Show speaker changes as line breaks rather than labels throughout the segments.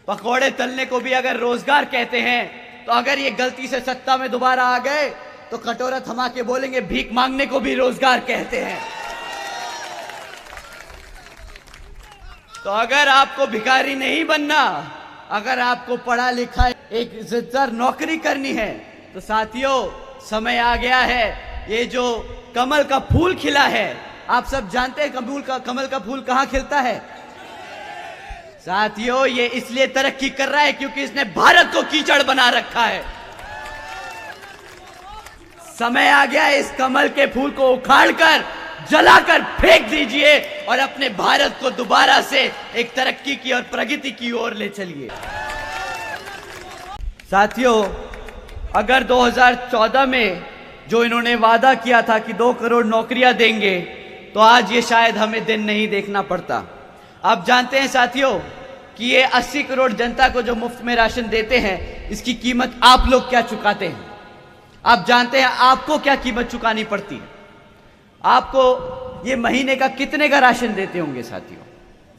पकौड़े तलने को भी अगर रोजगार कहते हैं, तो अगर ये गलती से सत्ता में दोबारा आ गए तो कटोरा थमा के बोलेंगे भीख मांगने को भी रोजगार कहते हैं। तो अगर आपको भिखारी नहीं बनना, अगर आपको पढ़ा लिखा एक इज्जतदार नौकरी करनी है, तो साथियों समय आ गया है। ये जो कमल का फूल खिला है, आप सब जानते हैं कमल का फूल कहां खिलता है? साथियों ये इसलिए तरक्की कर रहा है क्योंकि इसने भारत को कीचड़ बना रखा है। समय आ गया है, इस कमल के फूल को उखाड़कर जलाकर फेंक दीजिए और अपने भारत को दोबारा से एक तरक्की की और प्रगति की ओर ले चलिए। साथियों अगर 2014 में जो इन्होंने वादा किया था कि 2 करोड़ नौकरियां देंगे, तो आज ये शायद हमें दिन नहीं देखना पड़ता। आप जानते हैं साथियों कि ये 80 करोड़ जनता को जो मुफ्त में राशन देते हैं, इसकी कीमत आप लोग क्या चुकाते हैं? आप जानते हैं आपको क्या कीमत चुकानी पड़ती है? आपको ये महीने का कितने का राशन देते होंगे साथियों,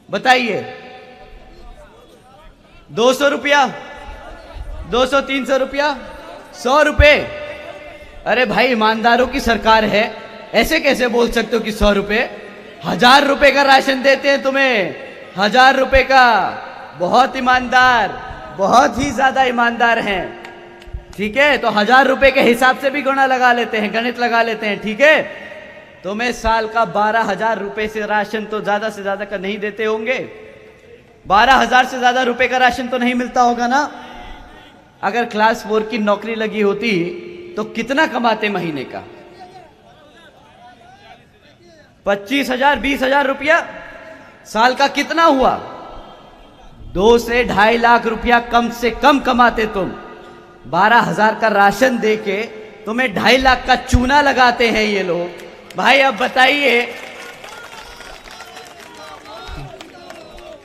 बताइए? 200 रुपया, 200-300 रुपया, 100 रुपए? अरे भाई ईमानदारों की सरकार है, ऐसे कैसे बोल सकते हो कि 100 रुपए? 1000 रुपए का राशन देते हैं तुम्हें, 1000 रुपए का। बहुत ईमानदार, बहुत ही ज्यादा ईमानदार हैं, ठीक है? तो 1000 रुपए के हिसाब से भी गुणा लगा लेते हैं, गणित लगा लेते हैं, ठीक है? तुम्हें साल का 12,000 रुपए से राशन तो ज्यादा से ज्यादा का नहीं देते होंगे। 12,000 से ज्यादा रुपए का राशन तो नहीं मिलता होगा ना? अगर क्लास 4 की नौकरी लगी होती तो कितना कमाते महीने का? 25,000 20,000 रुपया। साल का कितना हुआ? 2 से 2.5 लाख रुपया कम से कम कमाते तुम। 12,000 का राशन देके तुम्हें 2.5 लाख का चूना लगाते हैं ये लोग। भाई अब बताइए,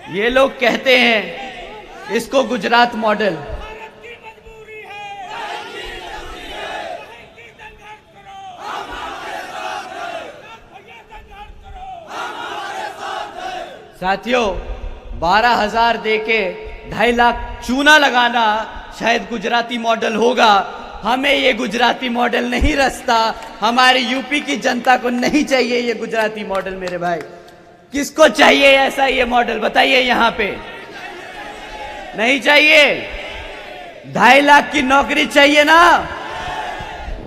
ये लोग कहते हैं इसको गुजरात मॉडल। साथियों 12,000 देके 2.5 लाख चूना लगाना शायद गुजराती मॉडल होगा। हमें ये गुजराती मॉडल नहीं रचता, हमारी यूपी की जनता को नहीं चाहिए ये गुजराती मॉडल। मेरे भाई किसको चाहिए ऐसा ये मॉडल, बताइए? यहां पे नहीं चाहिए। 2.5 लाख की नौकरी चाहिए ना,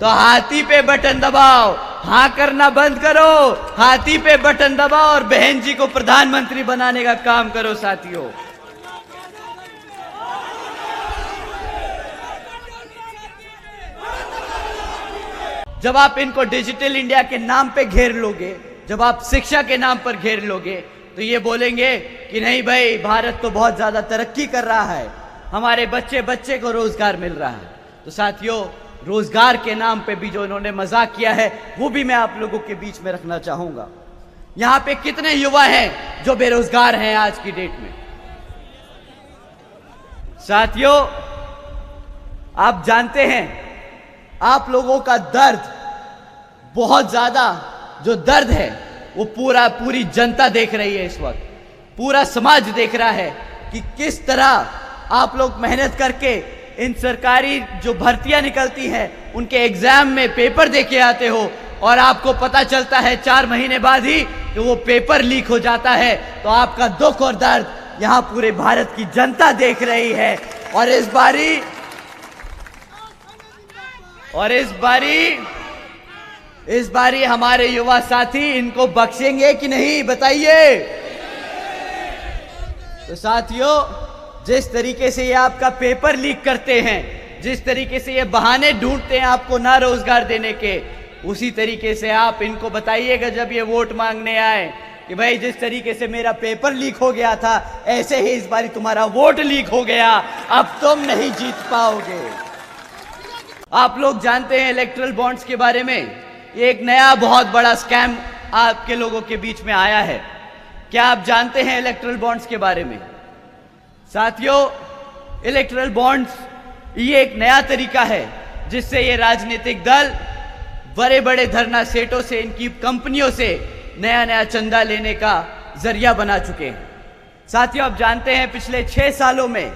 तो हाथी पे बटन दबाओ, हाँ करना बंद करो, हाथी पे बटन दबाओ और बहन जी को प्रधानमंत्री बनाने का काम करो साथियों। जब आप इनको डिजिटल इंडिया के नाम पे घेर लोगे, जब आप शिक्षा के नाम पर घेर लोगे, तो ये बोलेंगे कि नहीं भाई भारत तो बहुत ज्यादा तरक्की कर रहा है, हमारे बच्चे बच्चे को रोजगार मिल रहा है। तो साथियों रोजगार के नाम पे भी जो इन्होंने मजाक किया है, वो भी मैं आप लोगों के बीच में रखना चाहूंगा। यहां पे कितने युवा हैं जो बेरोजगार हैं आज की डेट में? साथियों आप जानते हैं आप लोगों का दर्द बहुत ज्यादा, जो दर्द है वो पूरी जनता देख रही है इस वक्त, पूरा समाज देख रहा है कि किस तरह आप लोग मेहनत करके इन सरकारी जो भर्तियां निकलती हैं उनके एग्जाम में पेपर देके आते हो और आपको पता चलता है 4 महीने बाद ही कि वो पेपर लीक हो जाता है। तो आपका दुख और दर्द यहां पूरे भारत की जनता देख रही है। और इस बारी हमारे युवा साथी इनको बख्शेंगे कि नहीं, बताइए? तो साथियों जिस तरीके से ये आपका पेपर लीक करते हैं, जिस तरीके से ये बहाने ढूंढते हैं आपको ना रोजगार देने के, उसी तरीके से आप इनको बताइएगा जब ये वोट मांगने आए कि भाई जिस तरीके से मेरा पेपर लीक हो गया था, ऐसे ही इस बारी तुम्हारा वोट लीक हो गया, अब तुम नहीं जीत पाओगे। आप लोग जानते हैं इलेक्टोरल बॉन्ड्स के बारे में, ये एक नया बहुत बड़ा स्कैम आपके लोगों के बीच में आया है। क्या आप जानते हैं इलेक्टोरल बॉन्ड्स के बारे में? साथियों इलेक्टोरल बॉन्ड्स ये एक नया तरीका है जिससे ये राजनीतिक दल बड़े बड़े धरना सेठों से, इनकी कंपनियों से नया नया चंदा लेने का जरिया बना चुके हैं। साथियों, आप जानते हैं पिछले 6 सालों में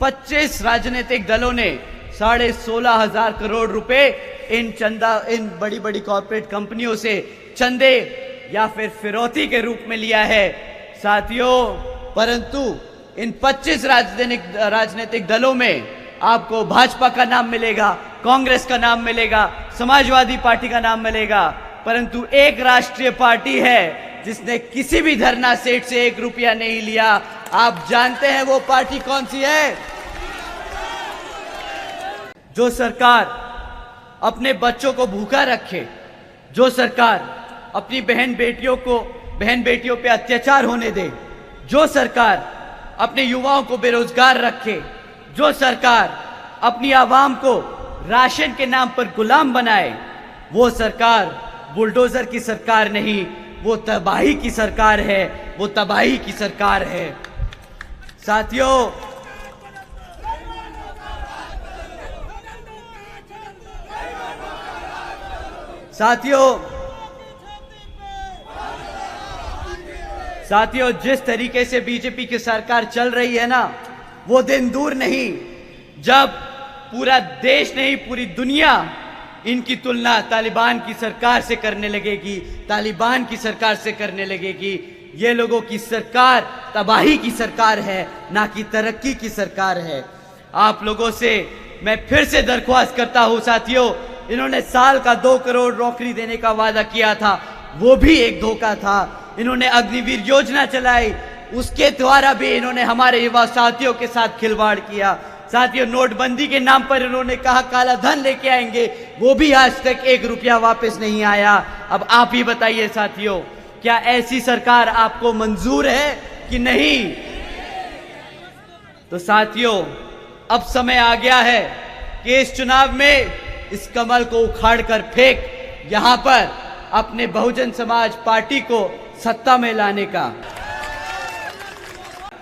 25 राजनीतिक दलों ने 16,500 करोड़ रुपए इन बड़ी बड़ी कॉर्पोरेट कंपनियों से चंदे या फिर फिरौती के रूप में लिया है साथियों। परंतु इन 25 राजनीतिक दलों में आपको भाजपा का नाम मिलेगा, कांग्रेस का नाम मिलेगा, समाजवादी पार्टी का नाम मिलेगा, परंतु एक राष्ट्रीय पार्टी है जिसने किसी भी धरना सेठ से 1 रुपया नहीं लिया। आप जानते हैं वो पार्टी कौन सी है? जो सरकार अपने बच्चों को भूखा रखे, जो सरकार अपनी बहन बेटियों पे अत्याचार होने दे, जो सरकार अपने युवाओं को बेरोजगार रखे, जो सरकार अपनी आवाम को राशन के नाम पर गुलाम बनाए, वो सरकार बुलडोजर की सरकार नहीं, वो तबाही की सरकार है, वो तबाही की सरकार है। साथियों, जिस तरीके से बीजेपी की सरकार चल रही है ना, वो दिन दूर नहीं जब पूरा देश नहीं पूरी दुनिया इनकी तुलना तालिबान की सरकार से करने लगेगी, तालिबान की सरकार से करने लगेगी। ये लोगों की सरकार तबाही की सरकार है, ना कि तरक्की की सरकार है। आप लोगों से मैं फिर से दरख्वास्त करता हूं साथियों, इन्होंने साल का 2 करोड़ नौकरी देने का वादा किया था, वो भी एक धोखा था। इन्होंने अग्निवीर योजना चलाई, उसके द्वारा भी इन्होंने हमारे युवा साथियों के साथ खिलवाड़ किया। साथियों, नोटबंदी के नाम पर इन्होंने कहा काला धन लेके आएंगे, वो भी आज तक 1 रुपया वापस नहीं आया। अब आप ही बताइए साथियों, क्या ऐसी सरकार आपको मंजूर है कि नहीं? तो साथियों, अब समय आ गया है कि इस चुनाव में इस कमल को उखाड़ कर फेंक यहां पर अपने बहुजन समाज पार्टी को सत्ता में लाने का।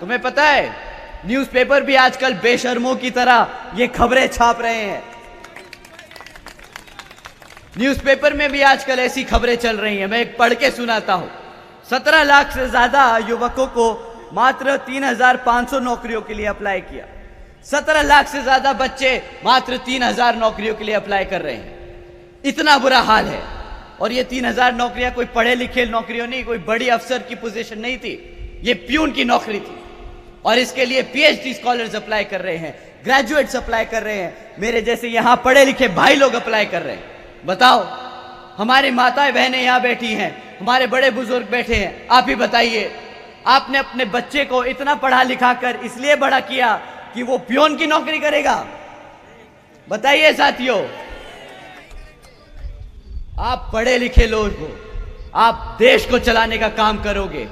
तुम्हें पता है, न्यूज़पेपर भी आजकल बेशर्मों की तरह ये खबरें छाप रहे हैं। न्यूज़पेपर में भी आजकल ऐसी खबरें चल रही हैं। मैं एक पढ़ के सुनाता हूं। 17 लाख से ज्यादा युवकों को मात्र 3,500 नौकरियों के लिए अप्लाई किया। 17 लाख से ज्यादा बच्चे मात्र 3,000 नौकरियों के लिए अप्लाई कर रहे हैं। इतना बुरा हाल है। और ये 3,000 नौकरियां कोई पढ़े लिखे नौकरियों नहीं, कोई बड़ी अफसर की पोजीशन नहीं थी, ये प्यून की नौकरी थी। और इसके लिए पीएचडी स्कॉलर्स अप्लाई कर रहे हैं, ग्रेजुएट्स अप्लाई कर रहे हैं, मेरे जैसे यहां पढ़े लिखे भाई लोग अप्लाई कर रहे हैं। बताओ, हमारी माताएं बहनें यहां बैठी हैं, हमारे बड़े बुजुर्ग बैठे हैं। आप ही बताइए, आपने अपने बच्चे को इतना पढ़ा लिखा कर इसलिए बड़ा किया कि वो प्यून की नौकरी करेगा? बताइए साथियों, आप पढ़े लिखे लोग हो, आप देश को चलाने का काम करोगे,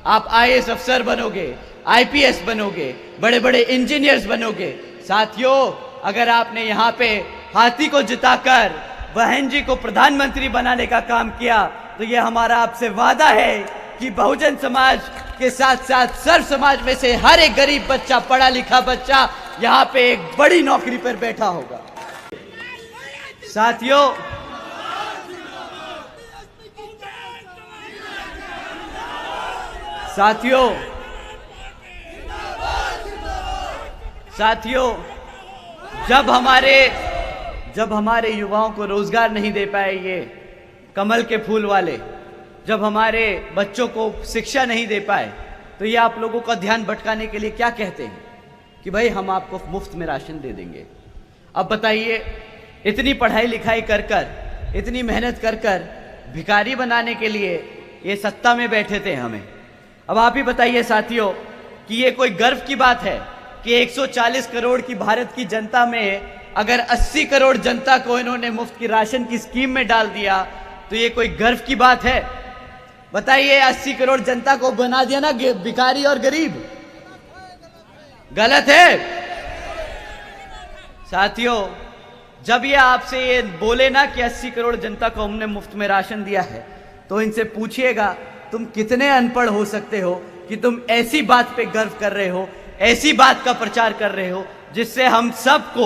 आप आईएएस अफसर बनोगे, आईपीएस बनोगे, बड़े बड़े इंजीनियर्स बनोगे। साथियों, अगर आपने यहाँ पे हाथी को जिताकर बहन जी को प्रधानमंत्री बनाने का काम किया, तो ये हमारा आपसे वादा है कि बहुजन समाज के साथ साथ सर्व समाज में से हर एक गरीब बच्चा, पढ़ा लिखा बच्चा यहाँ पे एक बड़ी नौकरी पर बैठा होगा। साथियों, जब हमारे युवाओं को रोजगार नहीं दे पाए ये कमल के फूल वाले, जब हमारे बच्चों को शिक्षा नहीं दे पाए, तो ये आप लोगों का ध्यान भटकाने के लिए क्या कहते हैं कि भाई हम आपको मुफ्त में राशन दे देंगे। अब बताइए, इतनी पढ़ाई लिखाई कर कर, इतनी मेहनत कर कर भिखारी बनाने के लिए ये सत्ता में बैठे थे हमें। अब आप ही बताइए साथियों कि ये कोई गर्व की बात है कि 140 करोड़ की भारत की जनता में अगर 80 करोड़ जनता को इन्होंने मुफ्त की राशन की स्कीम में डाल दिया, तो ये कोई गर्व की बात है? बताइए, 80 करोड़ जनता को बना दिया ना भिखारी और गरीब। गलत है साथियों। जब ये आपसे ये बोले ना कि 80 करोड़ जनता को हमने मुफ्त में राशन दिया है, तो इनसे पूछिएगा तुम कितने अनपढ़ हो सकते हो कि तुम ऐसी बात पे गर्व कर रहे हो, ऐसी बात का प्रचार कर रहे हो जिससे हम सबको,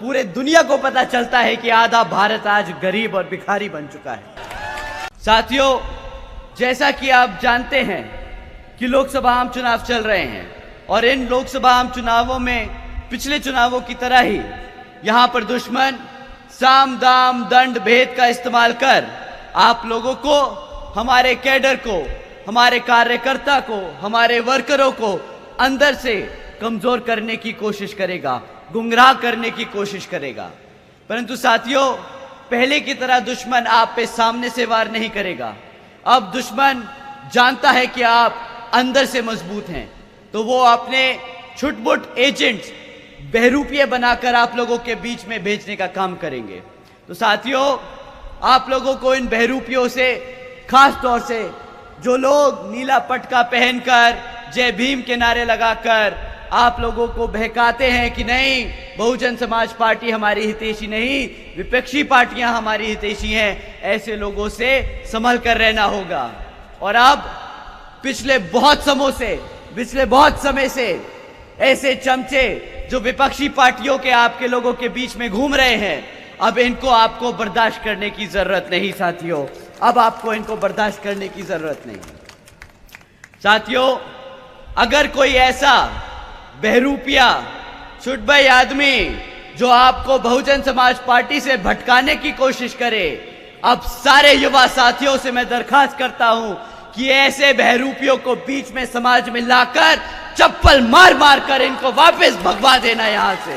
पूरे दुनिया को पता चलता है कि आधा भारत आज गरीब और भिखारी बन चुका है। साथियों, जैसा कि आप जानते हैं कि लोकसभा आम चुनाव चल रहे हैं और इन लोकसभा आम चुनावों में पिछले चुनावों की तरह ही यहां पर दुश्मन साम दाम दंड भेद का इस्तेमाल कर आप लोगों को, हमारे कैडर को, हमारे कार्यकर्ता को, हमारे वर्करों को अंदर से कमजोर करने की कोशिश करेगा, गुमराह करने की कोशिश करेगा। परंतु साथियों, पहले की तरह दुश्मन आप पे सामने से वार नहीं करेगा। अब दुश्मन जानता है कि आप अंदर से मजबूत हैं, तो वो अपने छुटपुट एजेंट्स, बहरूपिये बनाकर आप लोगों के बीच में भेजने का काम करेंगे। तो साथियों, आप लोगों को इन बहरूपियों से, खास तौर से जो लोग नीला पटका पहनकर जय भीम के नारे लगाकर आप लोगों को बहकाते हैं कि नहीं, बहुजन समाज पार्टी हमारी हितैषी नहीं, विपक्षी पार्टियां हमारी हितैषी हैं, ऐसे लोगों से संभल कर रहना होगा। और अब पिछले बहुत समय से ऐसे चमचे जो विपक्षी पार्टियों के आपके लोगों के बीच में घूम रहे हैं, अब इनको आपको बर्दाश्त करने की जरूरत नहीं साथियों, अब आपको इनको बर्दाश्त करने की जरूरत नहीं। साथियों, अगर कोई ऐसा बहरूपिया छुटभई आदमी जो आपको बहुजन समाज पार्टी से भटकाने की कोशिश करे, अब सारे युवा साथियों से मैं दरखास्त करता हूं कि ऐसे बहरूपियों को बीच में समाज में लाकर चप्पल मार मार कर इनको वापस भगवा देना यहां से।